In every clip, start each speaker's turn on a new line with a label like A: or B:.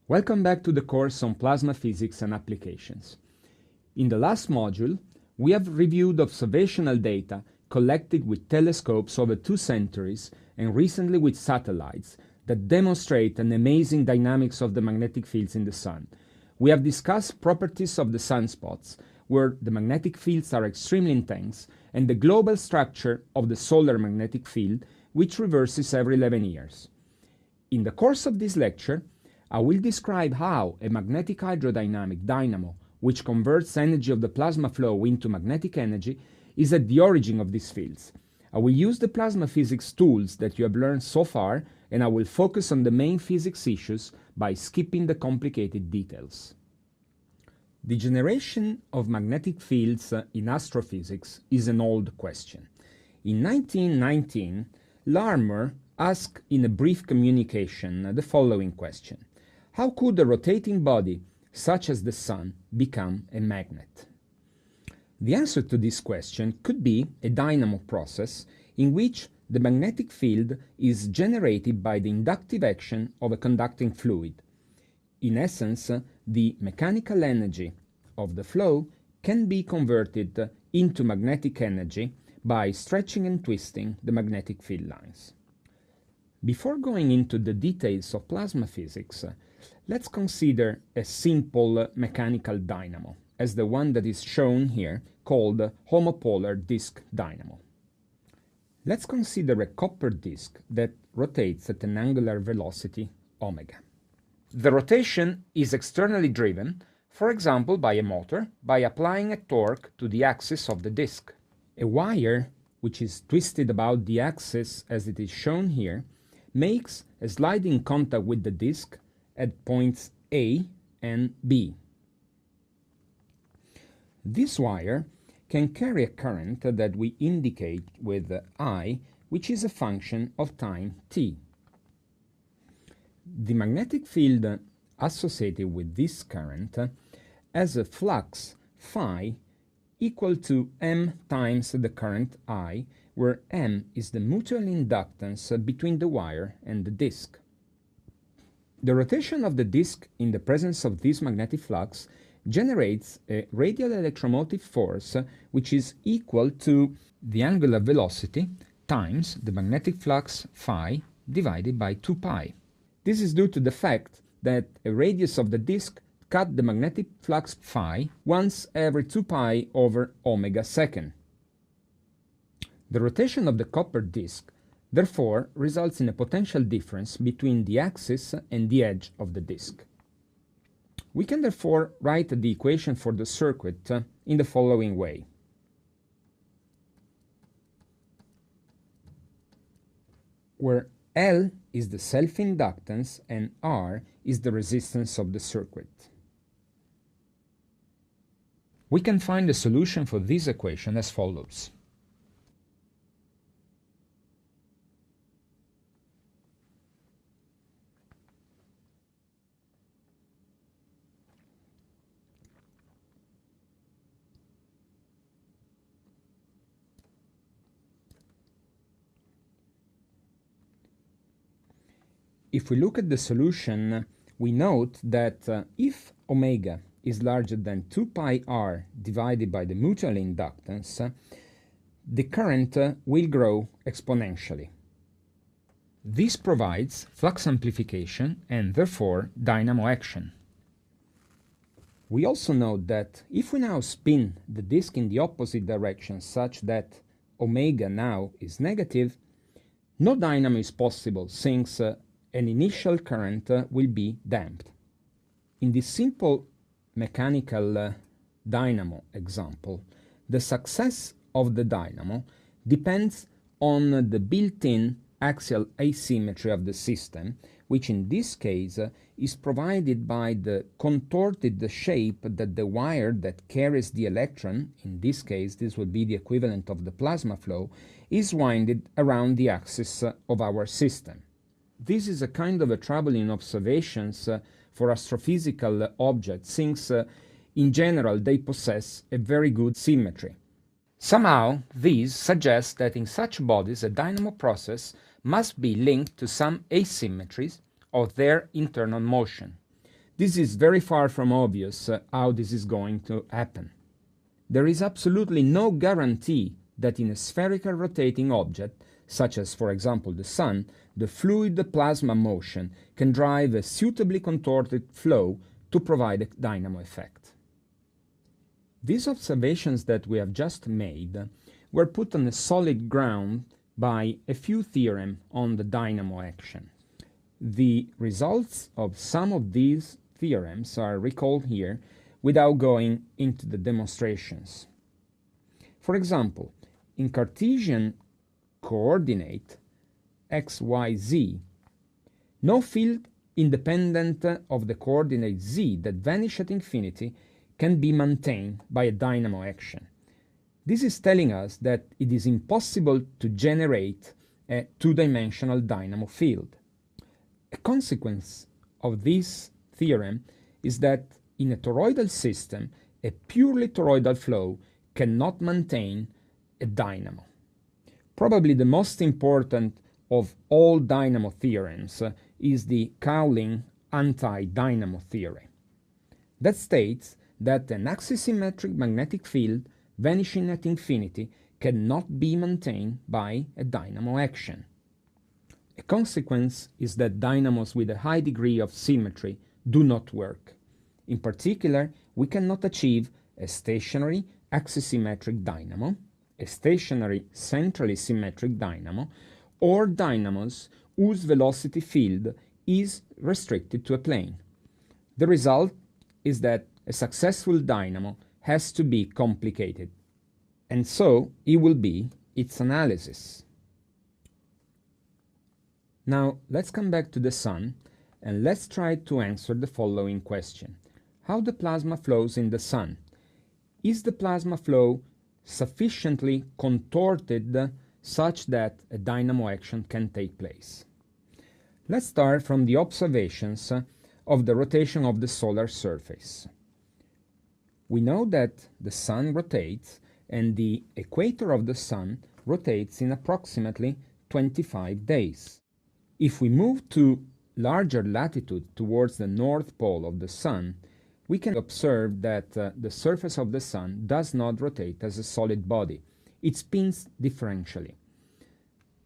A: Welcome back to the course on plasma physics and applications. In the last module, we have reviewed observational data collected with telescopes over 2 centuries and recently with satellites that demonstrate an amazing dynamics of the magnetic fields in the Sun. We have discussed properties of the sunspots, where the magnetic fields are extremely intense, and the global structure of the solar magnetic field, which reverses every 11 years. In the course of this lecture, I will describe how a magnetic hydrodynamic dynamo, which converts energy of the plasma flow into magnetic energy, is at the origin of these fields. I will use the plasma physics tools that you have learned so far, and I will focus on the main physics issues by skipping the complicated details. The generation of magnetic fields in astrophysics is an old question. In 1919, Larmor asked in a brief communication the following question: how could a rotating body, such as the Sun, become a magnet? The answer to this question could be a dynamo process in which the magnetic field is generated by the inductive action of a conducting fluid. In essence, the mechanical energy of the flow can be converted into magnetic energy by stretching and twisting the magnetic field lines. Before going into the details of plasma physics, let's consider a simple mechanical dynamo, as the one that is shown here, called homopolar disk dynamo. Let's consider a copper disk that rotates at an angular velocity omega. The rotation is externally driven, for example by a motor, by applying a torque to the axis of the disk. A wire, which is twisted about the axis as it is shown here, makes a sliding contact with the disk at points A and B. This wire can carry a current that we indicate with I, which is a function of time t. The magnetic field associated with this current has a flux phi equal to m times the current I, where m is the mutual inductance between the wire and the disk. The rotation of the disk in the presence of this magnetic flux generates a radial electromotive force which is equal to the angular velocity times the magnetic flux phi divided by 2 pi. This is due to the fact that a radius of the disk cut the magnetic flux phi once every 2 pi over omega second. The rotation of the copper disk therefore results in a potential difference between the axis and the edge of the disk. We can therefore write the equation for the circuit in the following way. Where L is the self-inductance and R is the resistance of the circuit. We can find the solution for this equation as follows. If we look at the solution, we note that if omega is larger than 2 pi r divided by the mutual inductance, the current will grow exponentially. This provides flux amplification and therefore dynamo action. We also note that if we now spin the disk in the opposite direction such that omega now is negative, no dynamo is possible since an initial current will be damped. In this simple mechanical dynamo example, the success of the dynamo depends on the built-in axial asymmetry of the system, which in this case is provided by the contorted shape that the wire that carries the electron, in this case this would be the equivalent of the plasma flow, is winded around the axis of our system. This is a kind of a trouble in observations for astrophysical objects, since in general they possess a very good symmetry. Somehow, this suggests that in such bodies a dynamo process must be linked to some asymmetries of their internal motion. This is very far from obvious how this is going to happen. There is absolutely no guarantee that in a spherical rotating object, such as for example the Sun, the fluid plasma motion can drive a suitably contorted flow to provide a dynamo effect. These observations that we have just made were put on a solid ground by a few theorems on the dynamo action. The results of some of these theorems are recalled here without going into the demonstrations. For example, in Cartesian coordinate x, y, z, no field independent of the coordinate z that vanish at infinity can be maintained by a dynamo action. This is telling us that it is impossible to generate a two-dimensional dynamo field. A consequence of this theorem is that in a toroidal system, a purely toroidal flow cannot maintain a dynamo. Probably the most important of all dynamo theorems is the Cowling anti-dynamo theory. That states that an axisymmetric magnetic field vanishing at infinity cannot be maintained by a dynamo action. A consequence is that dynamos with a high degree of symmetry do not work. In particular, we cannot achieve a stationary axisymmetric dynamo, a stationary centrally symmetric dynamo, or dynamos whose velocity field is restricted to a plane. The result is that a successful dynamo has to be complicated, and so it will be its analysis. Now let's come back to the Sun and let's try to answer the following question. How the plasma flows in the Sun? Is the plasma flow sufficiently contorted such that a dynamo action can take place? Let's start from the observations of the rotation of the solar surface. We know that the Sun rotates and the equator of the Sun rotates in approximately 25 days. If we move to larger latitude towards the North Pole of the Sun, we can observe that the surface of the Sun does not rotate as a solid body. It spins differentially.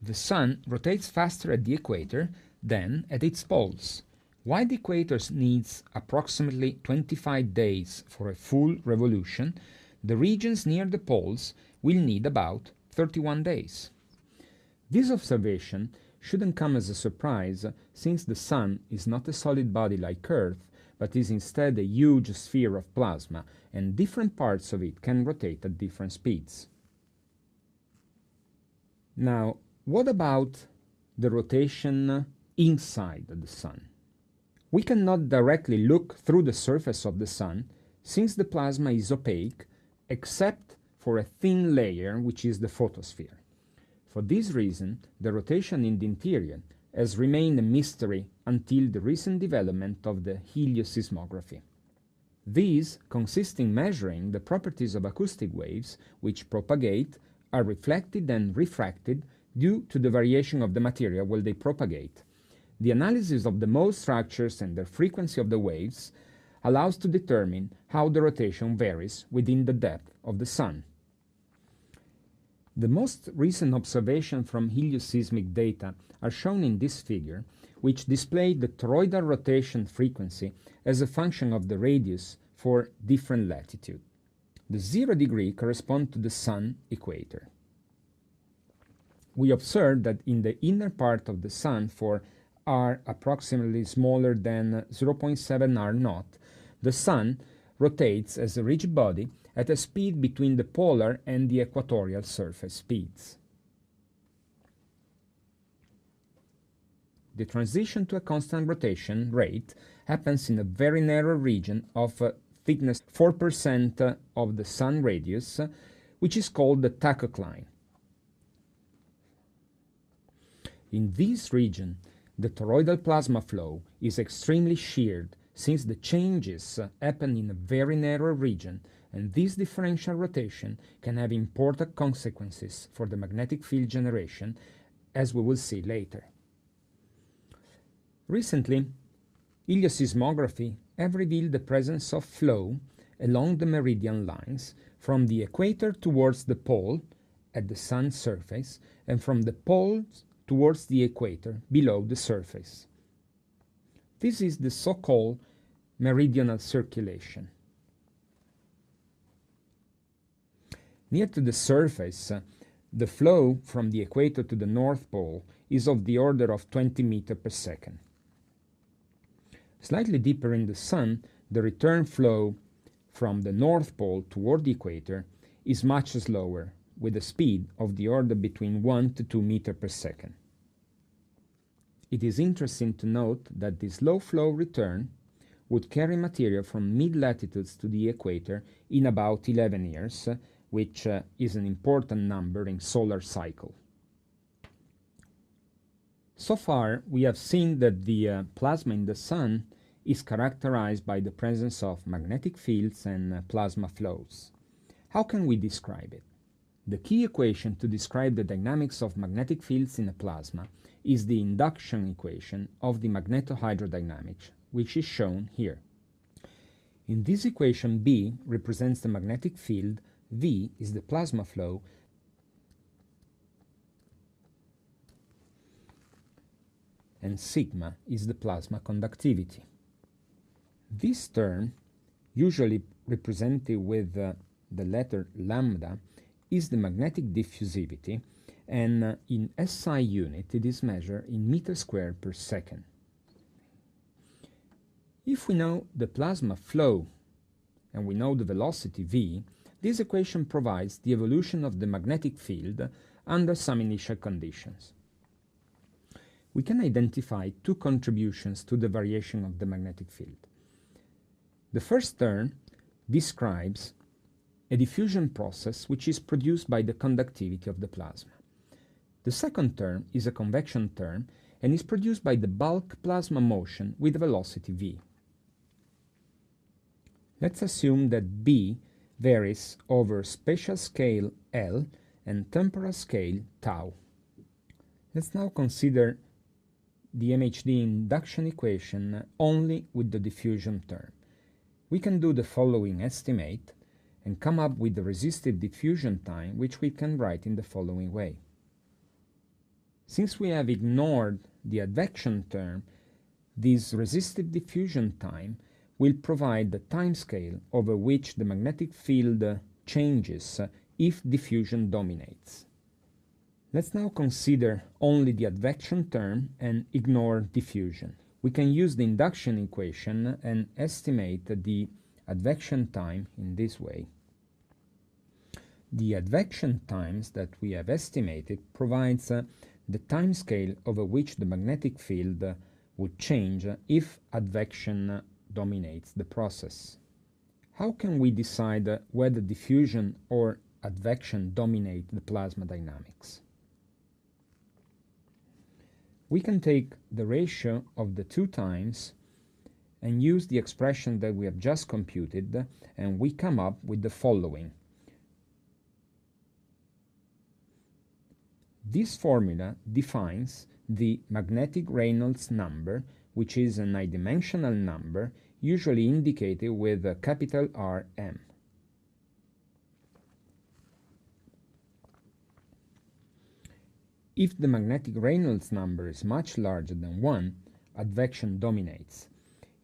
A: The Sun rotates faster at the equator than at its poles. While the equator needs approximately 25 days for a full revolution, the regions near the poles will need about 31 days. This observation shouldn't come as a surprise, since the Sun is not a solid body like Earth, but is instead a huge sphere of plasma, and different parts of it can rotate at different speeds. Now, what about the rotation inside the Sun? We cannot directly look through the surface of the Sun, since the plasma is opaque, except for a thin layer, which is the photosphere. For this reason, the rotation in the interior has remained a mystery until the recent development of the helioseismography. These consist in measuring the properties of acoustic waves, which propagate, are reflected and refracted due to the variation of the material where they propagate. The analysis of the Mohs structures and the frequency of the waves allows to determine how the rotation varies within the depth of the Sun. The most recent observations from helioseismic data are shown in this figure, which display the toroidal rotation frequency as a function of the radius for different latitude. The 0 degree corresponds to the Sun equator. We observe that in the inner part of the Sun, for r approximately smaller than 0.7 r naught, the Sun rotates as a rigid body at a speed between the polar and the equatorial surface speeds. The transition to a constant rotation rate happens in a very narrow region of thickness 4% of the Sun radius, which is called the tachocline. In this region, the toroidal plasma flow is extremely sheared, since the changes happen in a very narrow region, and this differential rotation can have important consequences for the magnetic field generation, as we will see later. Recently, helioseismography have revealed the presence of flow along the meridian lines from the equator towards the pole at the sun's surface and from the poles towards the equator below the surface. This is the so-called meridional circulation. Near to the surface, the flow from the equator to the North Pole is of the order of 20 meters per second. Slightly deeper in the Sun, the return flow from the North Pole toward the equator is much slower, with a speed of the order between 1 to 2 meters per second. It is interesting to note that this low flow return would carry material from mid-latitudes to the equator in about 11 years, which is an important number in solar cycle. So far, we have seen that the plasma in the Sun is characterized by the presence of magnetic fields and plasma flows. How can we describe it? The key equation to describe the dynamics of magnetic fields in a plasma is the induction equation of the magnetohydrodynamics, which is shown here. In this equation, B represents the magnetic field, V is the plasma flow, and sigma is the plasma conductivity. This term, usually represented with the letter lambda, is the magnetic diffusivity, and in SI unit it is measured in meters squared per second. If we know the plasma flow and we know the velocity v, this equation provides the evolution of the magnetic field under some initial conditions. We can identify two contributions to the variation of the magnetic field. The first term describes a diffusion process which is produced by the conductivity of the plasma. The second term is a convection term and is produced by the bulk plasma motion with velocity v. Let's assume that B varies over spatial scale L and temporal scale tau. Let's now consider the MHD induction equation only with the diffusion term. We can do the following estimate and come up with the resistive diffusion time, which we can write in the following way. Since we have ignored the advection term, this resistive diffusion time will provide the timescale over which the magnetic field changes if diffusion dominates. Let's now consider only the advection term and ignore diffusion. We can use the induction equation and estimate the advection time in this way. The advection times that we have estimated provides the timescale over which the magnetic field would change if advection dominates the process. How can we decide whether diffusion or advection dominate the plasma dynamics? We can take the ratio of the two times and use the expression that we have just computed, and we come up with the following. This formula defines the magnetic Reynolds number, which is an I-dimensional number, usually indicated with a capital Rm. If the magnetic Reynolds number is much larger than 1, advection dominates.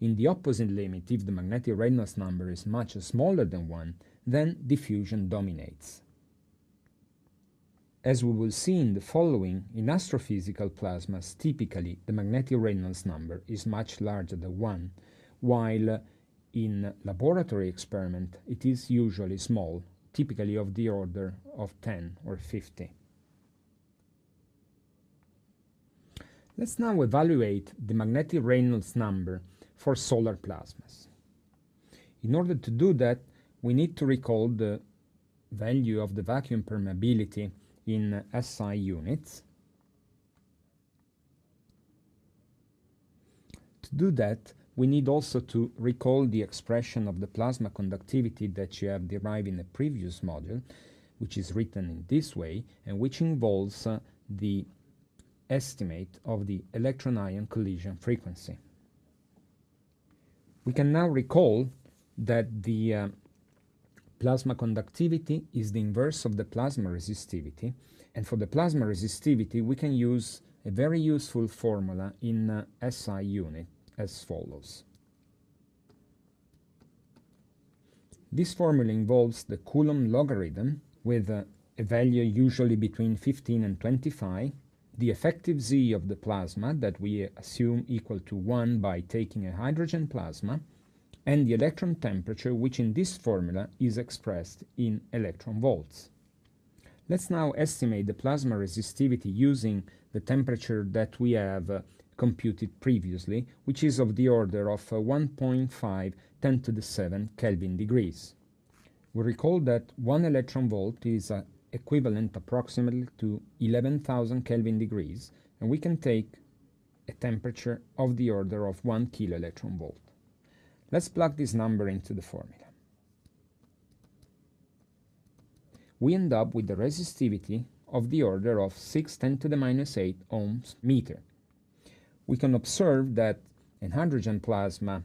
A: In the opposite limit, if the magnetic Reynolds number is much smaller than 1, then diffusion dominates. As we will see in the following, in astrophysical plasmas, typically the magnetic Reynolds number is much larger than 1, while in laboratory experiment it is usually small, typically of the order of 10 or 50. Let's now evaluate the magnetic Reynolds number for solar plasmas. In order to do that, we need to recall the value of the vacuum permeability in SI units. To do that, we need also to recall the expression of the plasma conductivity that you have derived in the previous module, which is written in this way, and which involves the estimate of the electron-ion collision frequency. We can now recall that the plasma conductivity is the inverse of the plasma resistivity, and for the plasma resistivity we can use a very useful formula in SI unit as follows. This formula involves the Coulomb logarithm with a value usually between 15 and 25, the effective Z of the plasma that we assume equal to 1 by taking a hydrogen plasma, and the electron temperature, which in this formula is expressed in electron volts. Let's now estimate the plasma resistivity using the temperature that we have computed previously, which is of the order of 1.5 10 to the 7 Kelvin degrees. We recall that 1 electron volt is equivalent approximately to 11,000 Kelvin degrees, and we can take a temperature of the order of 1 kilo electron volt. Let's plug this number into the formula. We end up with the resistivity of the order of 6 10 to the minus 8 ohms meter. We can observe that an hydrogen plasma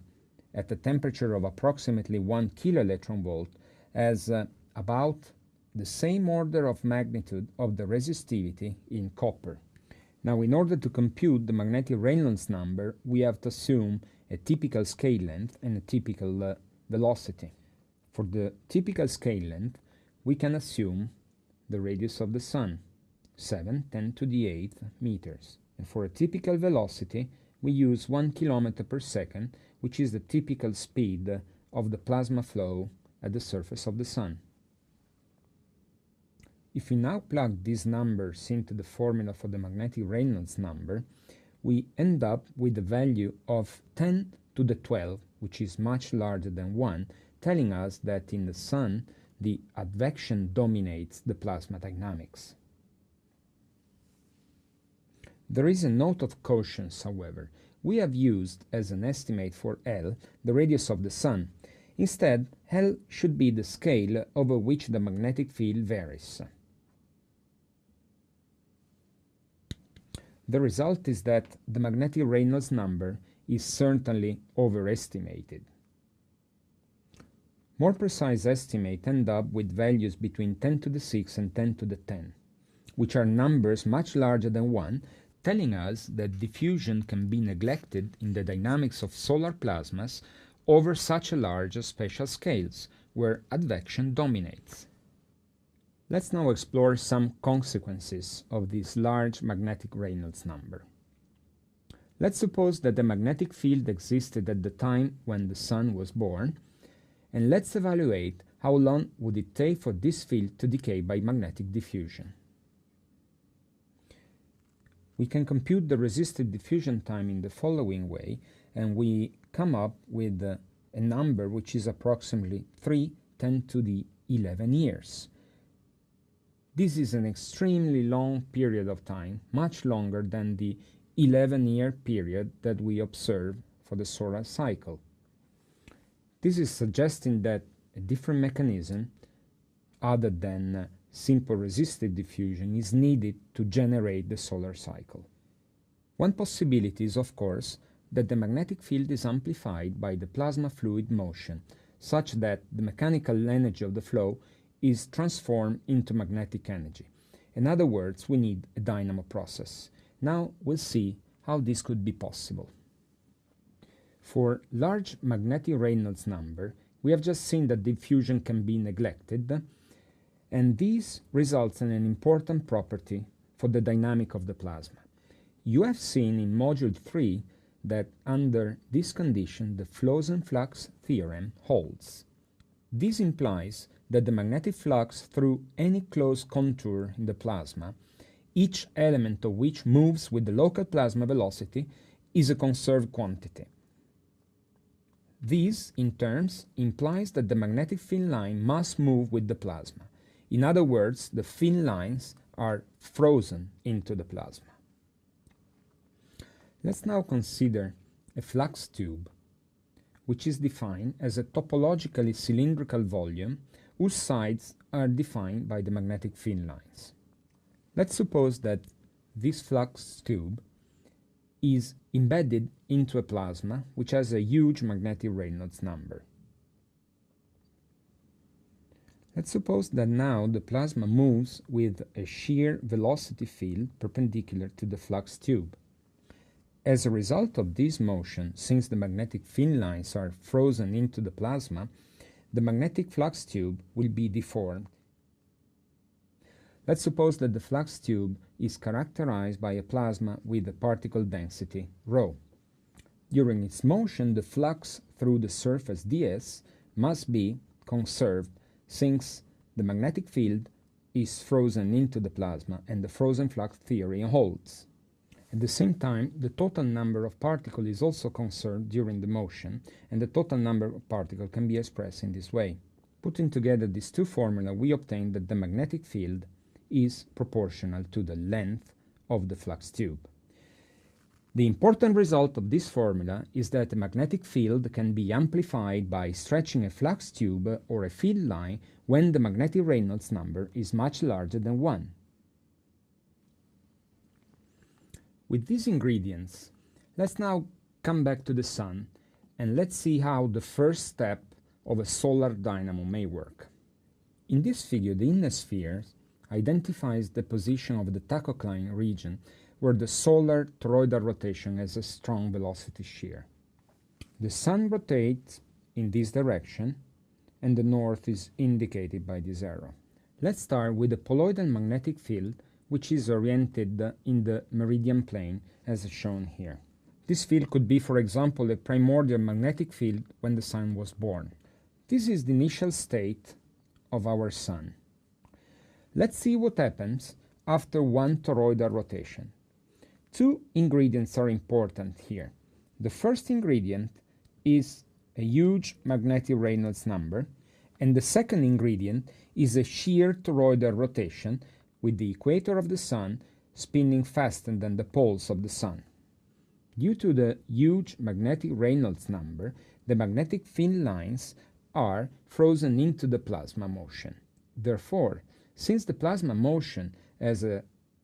A: at a temperature of approximately 1 kilo electron volt has about the same order of magnitude of the resistivity in copper. Now, in order to compute the magnetic Reynolds number, we have to assume a typical scale length and a typical velocity. For the typical scale length, we can assume the radius of the Sun, 7 10 to the 8th meters. And for a typical velocity, we use 1 kilometer per second, which is the typical speed of the plasma flow at the surface of the Sun. If we now plug these numbers into the formula for the magnetic Reynolds number, we end up with a value of 10 to the 12, which is much larger than 1, telling us that in the Sun the advection dominates the plasma dynamics. There is a note of caution, however. We have used as an estimate for L the radius of the Sun. Instead, L should be the scale over which the magnetic field varies. The result is that the magnetic Reynolds number is certainly overestimated. More precise estimates end up with values between 10 to the 6 and 10 to the 10, which are numbers much larger than 1, telling us that diffusion can be neglected in the dynamics of solar plasmas over such a large spatial scales, where advection dominates. Let's now explore some consequences of this large magnetic Reynolds number. Let's suppose that the magnetic field existed at the time when the Sun was born, and let's evaluate how long would it take for this field to decay by magnetic diffusion. We can compute the resistive diffusion time in the following way, and we come up with a number which is approximately 3 10 to the 11 years. This is an extremely long period of time, much longer than the 11-year period that we observe for the solar cycle. This is suggesting that a different mechanism, other than simple resistive diffusion, is needed to generate the solar cycle. One possibility is, of course, that the magnetic field is amplified by the plasma fluid motion, such that the mechanical energy of the flow is transformed into magnetic energy. In other words, we need a dynamo process. Now we'll see how this could be possible. For large magnetic Reynolds number, we have just seen that diffusion can be neglected, and this results in an important property for the dynamic of the plasma. You have seen in Module 3 that under this condition the flows and flux theorem holds. This implies that the magnetic flux through any closed contour in the plasma, each element of which moves with the local plasma velocity, is a conserved quantity. This, in terms, implies that the magnetic field line must move with the plasma. In other words, the field lines are frozen into the plasma. Let's now consider a flux tube, which is defined as a topologically cylindrical volume whose sides are defined by the magnetic field lines. Let's suppose that this flux tube is embedded into a plasma which has a huge magnetic Reynolds number. Let's suppose that now the plasma moves with a shear velocity field perpendicular to the flux tube. As a result of this motion, since the magnetic field lines are frozen into the plasma, the magnetic flux tube will be deformed. Let's suppose that the flux tube is characterized by a plasma with a particle density ρ. During its motion, the flux through the surface ds must be conserved since the magnetic field is frozen into the plasma and the frozen flux theory holds. At the same time, the total number of particles is also conserved during the motion, and the total number of particles can be expressed in this way. Putting together these two formulas, we obtain that the magnetic field is proportional to the length of the flux tube. The important result of this formula is that the magnetic field can be amplified by stretching a flux tube or a field line when the magnetic Reynolds number is much larger than 1. With these ingredients, let's now come back to the Sun and let's see how the first step of a solar dynamo may work. In this figure, the inner sphere identifies the position of the tachocline region where the solar toroidal rotation has a strong velocity shear. The Sun rotates in this direction and the north is indicated by this arrow. Let's start with the poloidal magnetic field, which is oriented in the meridian plane as shown here. This field could be, for example, a primordial magnetic field when the Sun was born. This is the initial state of our Sun. Let's see what happens after one toroidal rotation. Two ingredients are important here. The first ingredient is a huge magnetic Reynolds number, and the second ingredient is a shear toroidal rotation with the equator of the Sun spinning faster than the poles of the Sun. Due to the huge magnetic Reynolds number, the magnetic field lines are frozen into the plasma motion. Therefore, since the plasma motion has a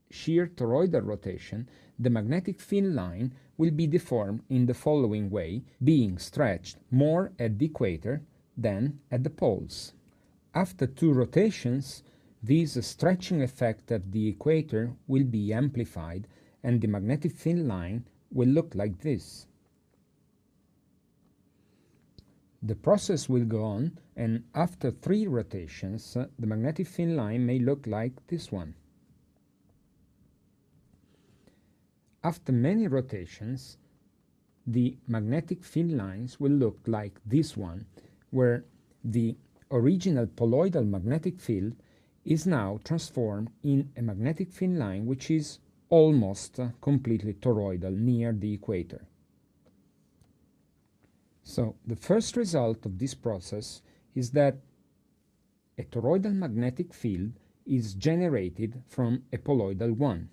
A: shear toroidal rotation, the magnetic field line will be deformed in the following way, being stretched more at the equator than at the poles. After two rotations, this stretching effect at the equator will be amplified and the magnetic field line will look like this. The process will go on, and after 3 rotations, the magnetic field line may look like this one. After many rotations, the magnetic field lines will look like this one, where the original poloidal magnetic field is now transformed in a magnetic field line which is almost completely toroidal near the equator. So the first result of this process is that a toroidal magnetic field is generated from a poloidal one.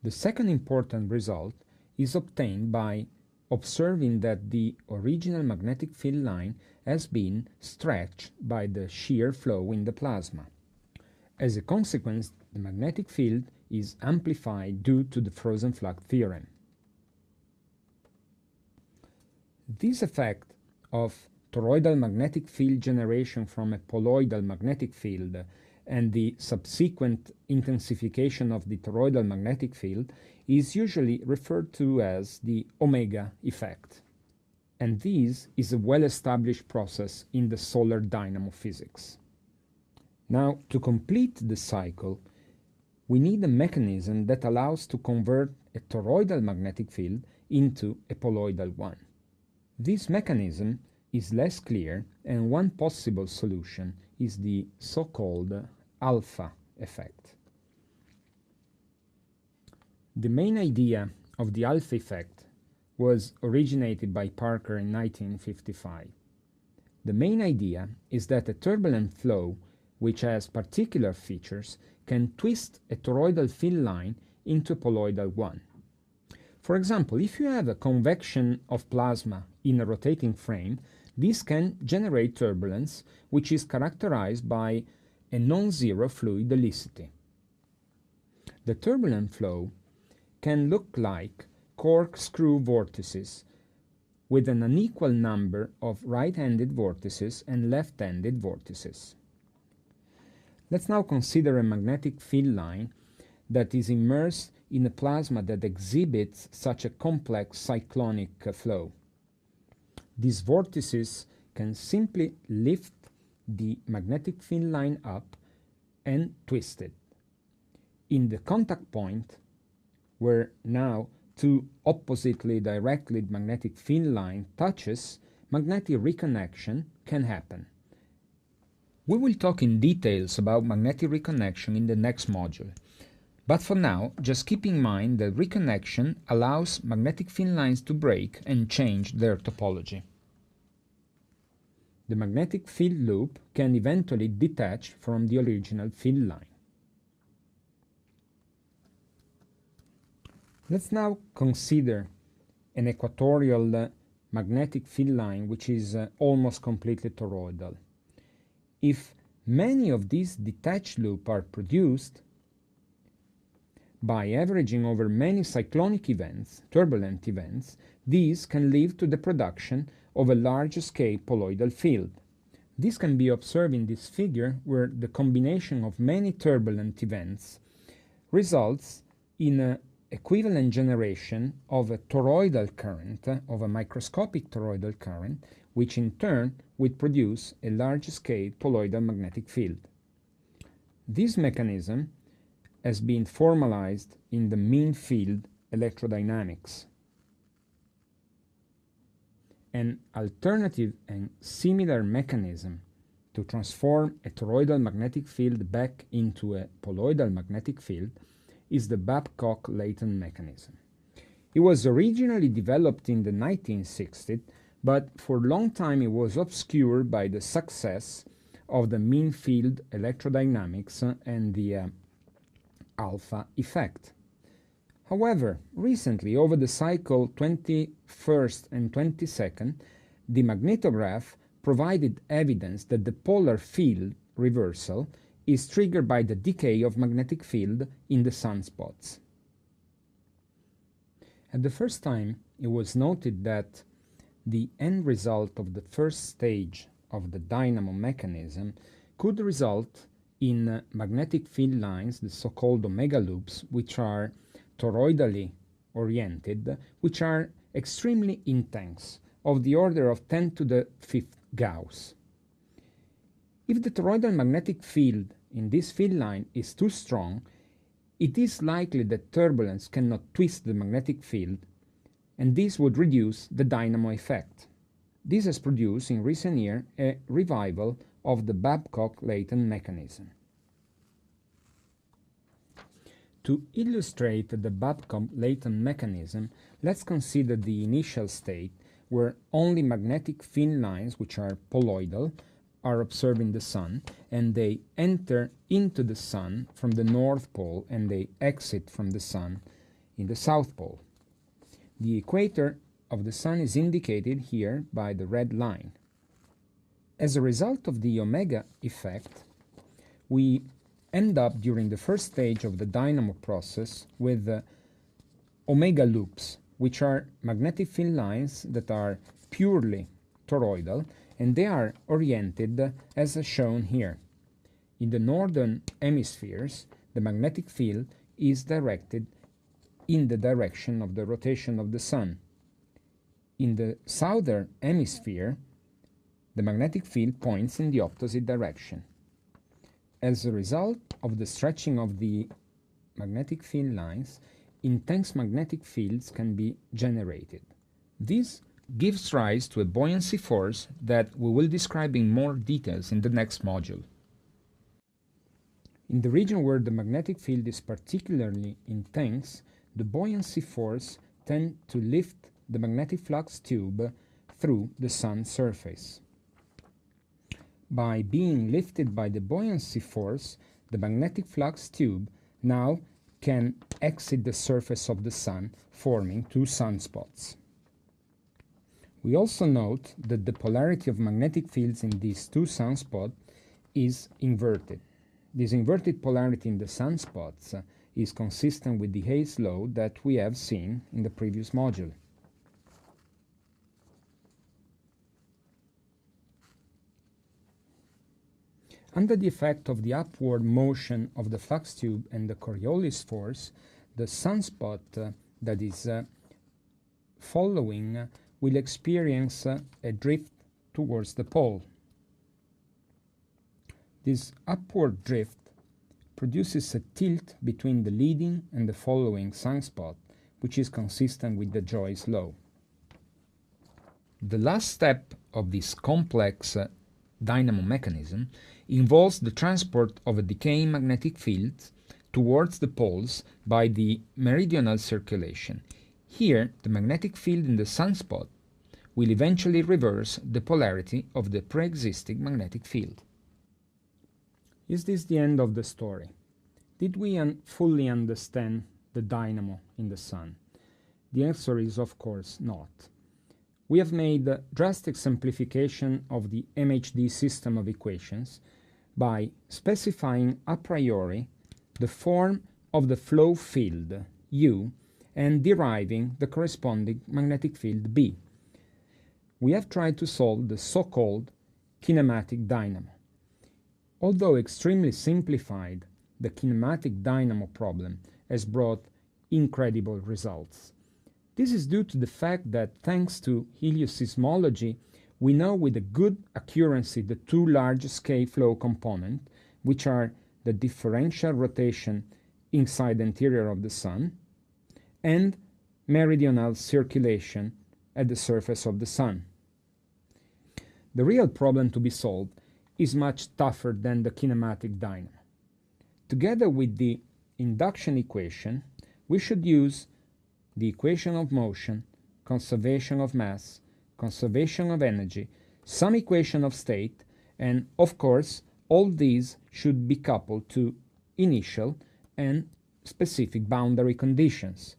A: The second important result is obtained by observing that the original magnetic field line has been stretched by the shear flow in the plasma. As a consequence, the magnetic field is amplified due to the frozen flux theorem. This effect of toroidal magnetic field generation from a poloidal magnetic field and the subsequent intensification of the toroidal magnetic field is usually referred to as the omega effect. And this is a well-established process in the solar dynamo physics. Now, to complete the cycle, we need a mechanism that allows to convert a toroidal magnetic field into a poloidal one. This mechanism is less clear, and one possible solution is the so-called alpha effect. The main idea of the alpha effect was originated by Parker in 1955. The main idea is that a turbulent flow, which has particular features, can twist a toroidal field line into a poloidal one. For example, if you have a convection of plasma in a rotating frame, this can generate turbulence, which is characterized by a non-zero fluid helicity. The turbulent flow can look like corkscrew vortices with an unequal number of right-handed vortices and left-handed vortices. Let's now consider a magnetic field line that is immersed in a plasma that exhibits such a complex cyclonic flow. These vortices can simply lift the magnetic field line up and twist it. In the contact point, where now two oppositely directed magnetic field line touches, magnetic reconnection can happen. We will talk in details about magnetic reconnection in the next module. But for now, just keep in mind that reconnection allows magnetic field lines to break and change their topology. The magnetic field loop can eventually detach from the original field line. Let's now consider an equatorial magnetic field line which is almost completely toroidal. If many of these detached loops are produced, by averaging over many cyclonic events, turbulent events, these can lead to the production of a large-scale poloidal field. This can be observed in this figure, where the combination of many turbulent events results in an equivalent generation of a toroidal current, of a microscopic toroidal current, which in turn would produce a large-scale poloidal magnetic field. This mechanism has been formalized in the mean field electrodynamics. An alternative and similar mechanism to transform a toroidal magnetic field back into a poloidal magnetic field is the Babcock-Layton mechanism. It was originally developed in the 1960s, but for a long time it was obscured by the success of the mean field electrodynamics and the alpha effect. However, recently, over the cycle 21st and 22nd, the magnetograph provided evidence that the polar field reversal is triggered by the decay of magnetic field in the sunspots. At the first time, it was noted that the end result of the first stage of the dynamo mechanism could result in magnetic field lines, the so-called omega loops, which are toroidally oriented, which are extremely intense, of the order of 10 to the 5th Gauss. If the toroidal magnetic field in this field line is too strong, it is likely that turbulence cannot twist the magnetic field, and this would reduce the dynamo effect. This has produced in recent years a revival of the Babcock-Layton mechanism. To illustrate the Babcock-Layton mechanism, let's consider the initial state where only magnetic field lines, which are poloidal, are observed in the Sun, and they enter into the Sun from the North Pole and they exit from the Sun in the South Pole. The equator of the Sun is indicated here by the red line. As a result of the omega effect, we end up during the first stage of the dynamo process with omega loops, which are magnetic field lines that are purely toroidal, and they are oriented as shown here. In the northern hemispheres, the magnetic field is directed in the direction of the rotation of the Sun. In the southern hemisphere, the magnetic field points in the opposite direction. As a result of the stretching of the magnetic field lines, intense magnetic fields can be generated. This gives rise to a buoyancy force that we will describe in more details in the next module. In the region where the magnetic field is particularly intense, the buoyancy force tends to lift the magnetic flux tube through the Sun's surface. By being lifted by the buoyancy force, the magnetic flux tube now can exit the surface of the Sun, forming two sunspots. We also note that the polarity of magnetic fields in these two sunspots is inverted. This inverted polarity in the sunspots is consistent with the Hayes law that we have seen in the previous module. Under the effect of the upward motion of the flux tube and the Coriolis force, the sunspot that is following will experience a drift towards the pole. This upward drift produces a tilt between the leading and the following sunspot, which is consistent with the Joyce law. The last step of this complex dynamo mechanism involves the transport of a decaying magnetic field towards the poles by the meridional circulation. Here, the magnetic field in the sunspot will eventually reverse the polarity of the pre-existing magnetic field. Is this the end of the story? Did we fully understand the dynamo in the sun? The answer is, of course, not. We have made a drastic simplification of the MHD system of equations by specifying a priori the form of the flow field, U, and deriving the corresponding magnetic field, B. We have tried to solve the so-called kinematic dynamo. Although extremely simplified, the kinematic dynamo problem has brought incredible results. This is due to the fact that, thanks to heliosysmology, we know with a good accuracy the two large-scale flow components, which are the differential rotation inside the interior of the Sun and meridional circulation at the surface of the Sun. The real problem to be solved is much tougher than the kinematic dynamo. Together with the induction equation, we should use the equation of motion, conservation of mass, conservation of energy, some equation of state, and of course all these should be coupled to initial and specific boundary conditions.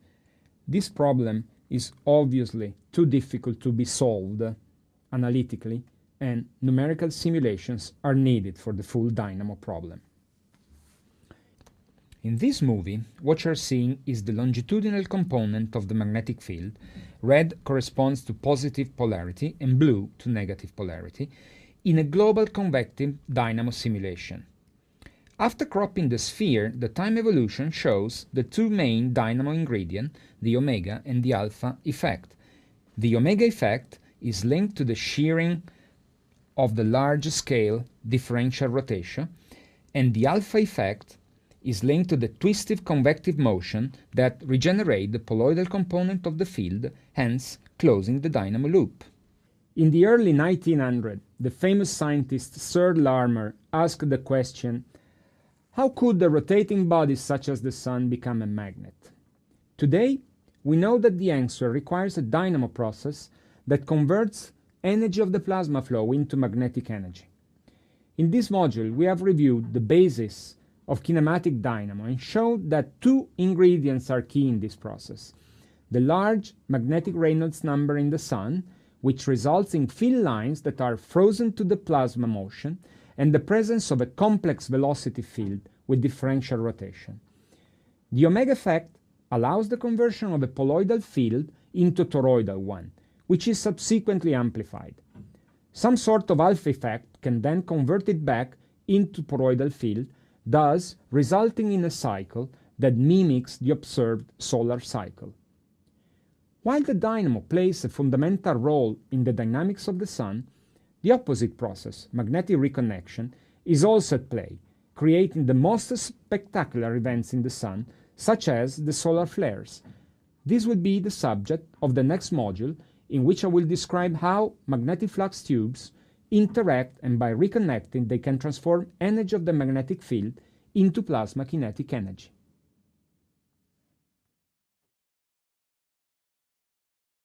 A: This problem is obviously too difficult to be solved analytically, and numerical simulations are needed for the full dynamo problem. In this movie, what you're seeing is the longitudinal component of the magnetic field. Red corresponds to positive polarity and blue to negative polarity in a global convective dynamo simulation. After cropping the sphere, the time evolution shows the two main dynamo ingredients, the omega and the alpha effect. The omega effect is linked to the shearing of the large-scale differential rotation, and the alpha effect is linked to the twistive convective motion that regenerates the poloidal component of the field, hence closing the dynamo loop. In the early 1900s, the famous scientist Sir Larmor asked the question, how could a rotating body such as the Sun become a magnet? Today, we know that the answer requires a dynamo process that converts energy of the plasma flow into magnetic energy. In this module, we have reviewed the basis of kinematic dynamo and showed that two ingredients are key in this process: the large magnetic Reynolds number in the Sun, which results in field lines that are frozen to the plasma motion, and the presence of a complex velocity field with differential rotation. The omega effect allows the conversion of a poloidal field into a toroidal one, which is subsequently amplified. Some sort of alpha effect can then convert it back into toroidal field, thus resulting in a cycle that mimics the observed solar cycle. While the dynamo plays a fundamental role in the dynamics of the Sun, the opposite process, magnetic reconnection, is also at play, creating the most spectacular events in the Sun, such as the solar flares. This will be the subject of the next module, in which I will describe how magnetic flux tubes interact, and by reconnecting they can transform energy of the magnetic field into plasma kinetic energy.